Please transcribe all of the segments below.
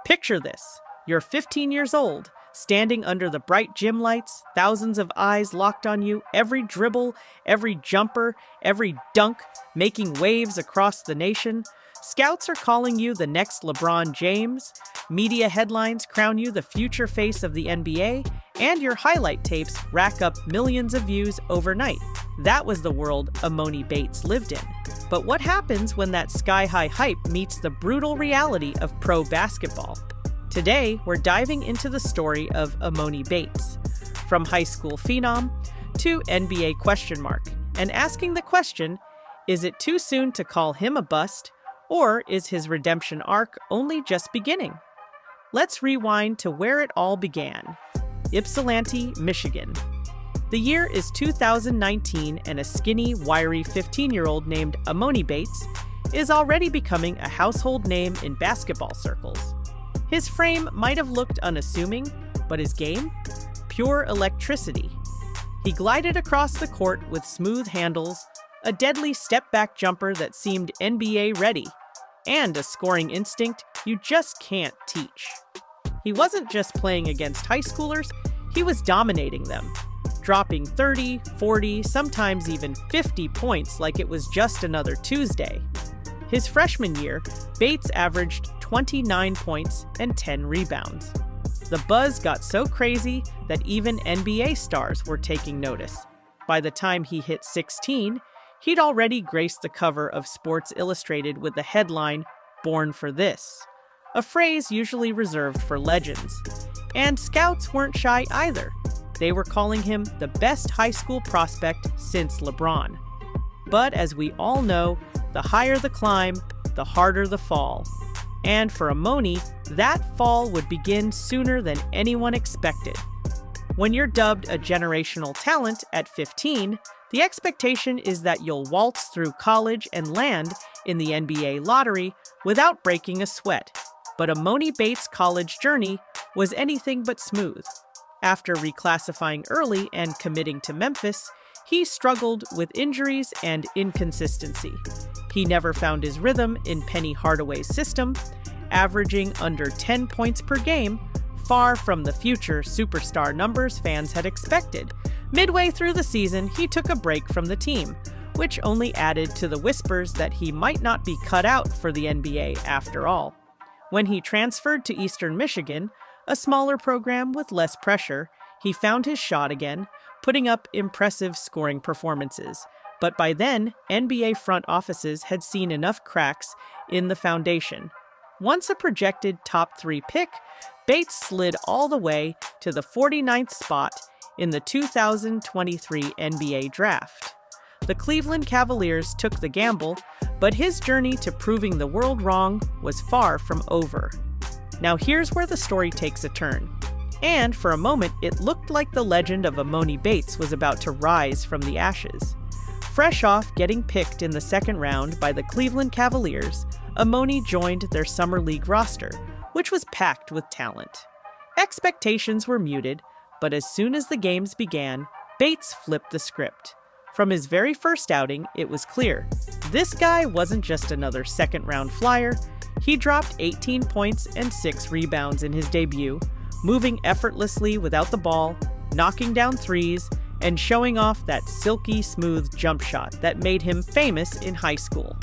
Picture this. You're 15 years old, standing under the bright gym lights, thousands of eyes locked on you, every dribble, every jumper, every dunk, making waves across the nation. Scouts are calling you the next LeBron James. Media headlines crown you the future face of the NBA, and your highlight tapes rack up millions of views overnight. That was the world Emoni Bates lived in. But what happens when that sky-high hype meets the brutal reality of pro basketball? Today, we're diving into the story of Emoni Bates, from high school phenom to NBA question mark, and asking the question, is it too soon to call him a bust, or is his redemption arc only just beginning? Let's rewind to where it all began. Ypsilanti, Michigan. The year is 2019, and a skinny, wiry 15-year-old named Emoni Bates is already becoming a household name in basketball circles. His frame might have looked unassuming, but his game? Pure electricity. He glided across the court with smooth handles, a deadly step-back jumper that seemed NBA ready, and a scoring instinct you just can't teach. He wasn't just playing against high schoolers, he was dominating them, dropping 30, 40, sometimes even 50 points like it was just another Tuesday. His freshman year, Bates averaged 29 points and 10 rebounds. The buzz got so crazy that even NBA stars were taking notice. By the time he hit 16, he'd already graced the cover of Sports Illustrated with the headline, "Born for This," a phrase usually reserved for legends. And scouts weren't shy either. They were calling him the best high school prospect since LeBron. But as we all know, the higher the climb, the harder the fall. And for Emoni, that fall would begin sooner than anyone expected. When you're dubbed a generational talent at 15, the expectation is that you'll waltz through college and land in the NBA lottery without breaking a sweat. But Emoni Bates' college journey was anything but smooth. After reclassifying early and committing to Memphis, he struggled with injuries and inconsistency. He never found his rhythm in Penny Hardaway's system, averaging under 10 points per game, far from the future superstar numbers fans had expected. Midway through the season, he took a break from the team, which only added to the whispers that he might not be cut out for the NBA after all. When he transferred to Eastern Michigan, a smaller program with less pressure, he found his shot again, putting up impressive scoring performances. But by then, NBA front offices had seen enough cracks in the foundation. Once a projected top 3 pick, Bates slid all the way to the 49th spot in the 2023 NBA draft. The Cleveland Cavaliers took the gamble, but his journey to proving the world wrong was far from over. Now here's where the story takes a turn. And for a moment, it looked like the legend of Emoni Bates was about to rise from the ashes. Fresh off getting picked in the second round by the Cleveland Cavaliers, Emoni joined their summer league roster, which was packed with talent. Expectations were muted, but as soon as the games began, Bates flipped the script. From his very first outing, it was clear, this guy wasn't just another second-round flyer. He dropped 18 points and 6 rebounds in his debut, moving effortlessly without the ball, knocking down threes, and showing off that silky smooth jump shot that made him famous in high school.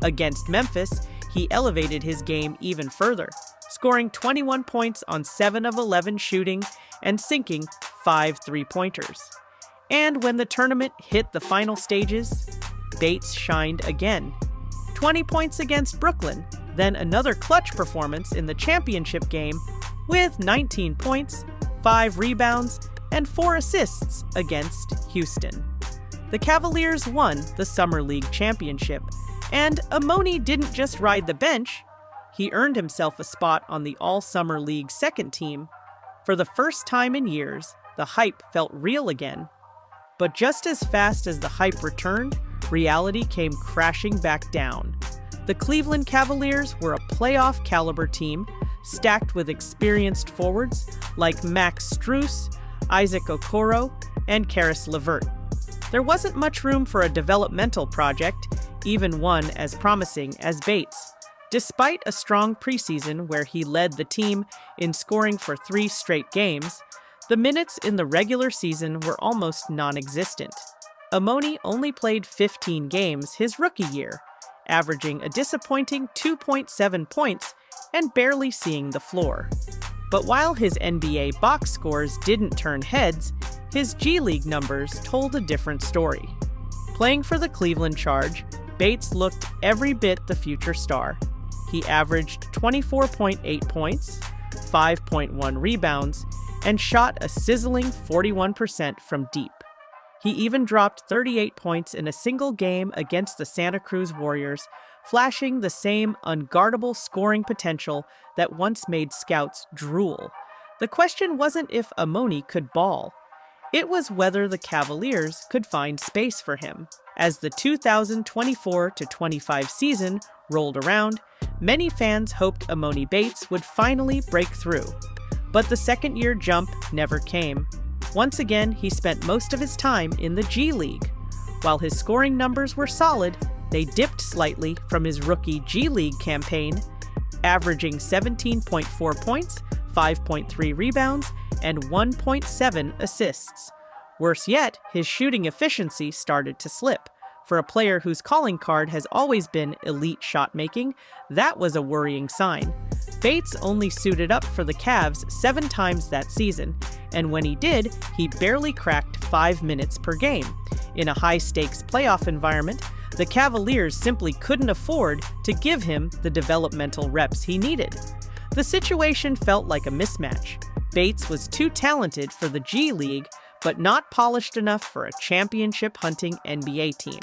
Against Memphis, he elevated his game even further, scoring 21 points on 7 of 11 shooting and sinking 5 three-pointers. And when the tournament hit the final stages, Bates shined again. 20 points against Brooklyn, then another clutch performance in the championship game with 19 points, 5 rebounds, and 4 assists against Houston. The Cavaliers won the Summer League championship, and Emoni didn't just ride the bench, he earned himself a spot on the All-Summer League second team. For the first time in years, the hype felt real again. But just as fast as the hype returned, reality came crashing back down. The Cleveland Cavaliers were a playoff-caliber team, stacked with experienced forwards like Max Strus, Isaac Okoro, and Karis LeVert. There wasn't much room for a developmental project, even one as promising as Bates. Despite a strong preseason where he led the team in scoring for 3 straight games, the minutes in the regular season were almost non-existent. Emoni only played 15 games his rookie year, averaging a disappointing 2.7 points and barely seeing the floor. But while his NBA box scores didn't turn heads, his G League numbers told a different story. Playing for the Cleveland Charge, Bates looked every bit the future star. He averaged 24.8 points, 5.1 rebounds, and shot a sizzling 41% from deep. He even dropped 38 points in a single game against the Santa Cruz Warriors, flashing the same unguardable scoring potential that once made scouts drool. The question wasn't if Emoni could ball. It was whether the Cavaliers could find space for him. As the 2024-25 season rolled around, many fans hoped Emoni Bates would finally break through. But the second-year jump never came. Once again, he spent most of his time in the G League. While his scoring numbers were solid, they dipped slightly from his rookie G League campaign, averaging 17.4 points, 5.3 rebounds, and 1.7 assists. Worse yet, his shooting efficiency started to slip. For a player whose calling card has always been elite shot making, that was a worrying sign. Bates only suited up for the Cavs 7 times that season, and when he did, he barely cracked 5 minutes per game. In a high-stakes playoff environment, the Cavaliers simply couldn't afford to give him the developmental reps he needed. The situation felt like a mismatch. Bates was too talented for the G League, but not polished enough for a championship-hunting NBA team.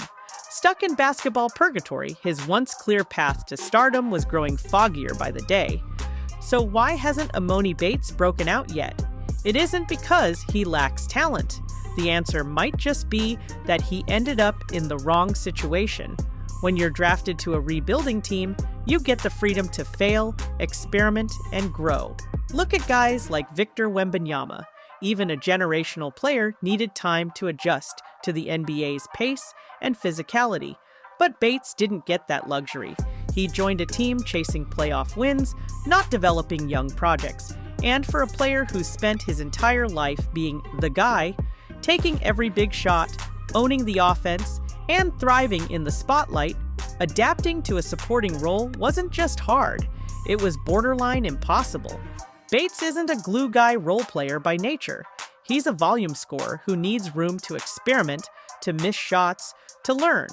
Stuck in basketball purgatory, his once clear path to stardom was growing foggier by the day. So why hasn't Emoni Bates broken out yet? It isn't because he lacks talent. The answer might just be that he ended up in the wrong situation. When you're drafted to a rebuilding team, you get the freedom to fail, experiment, and grow. Look at guys like Victor Wembanyama. Even a generational player needed time to adjust to the NBA's pace and physicality. But Bates didn't get that luxury. He joined a team chasing playoff wins, not developing young projects. And for a player who spent his entire life being the guy, taking every big shot, owning the offense, and thriving in the spotlight, adapting to a supporting role wasn't just hard, it was borderline impossible. Bates isn't a glue guy role player by nature. He's a volume scorer who needs room to experiment, to miss shots, to learn.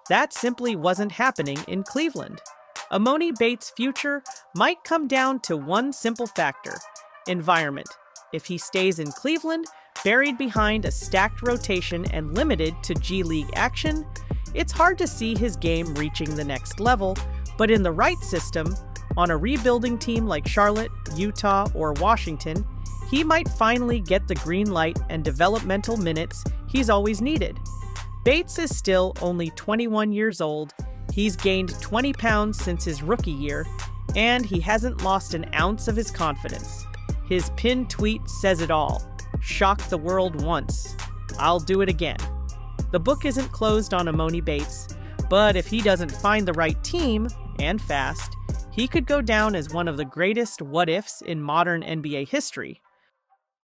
That simply wasn't happening in Cleveland. Emoni Bates' future might come down to one simple factor: environment. If he stays in Cleveland, buried behind a stacked rotation and limited to G League action, it's hard to see his game reaching the next level, but in the right system, on a rebuilding team like Charlotte, Utah, or Washington, he might finally get the green light and developmental minutes he's always needed. Bates is still only 21 years old, he's gained 20 pounds since his rookie year, and he hasn't lost an ounce of his confidence. His pinned tweet says it all: shock the world once, I'll do it again. The book isn't closed on Emoni Bates, but if he doesn't find the right team, and fast, he could go down as one of the greatest what-ifs in modern NBA history.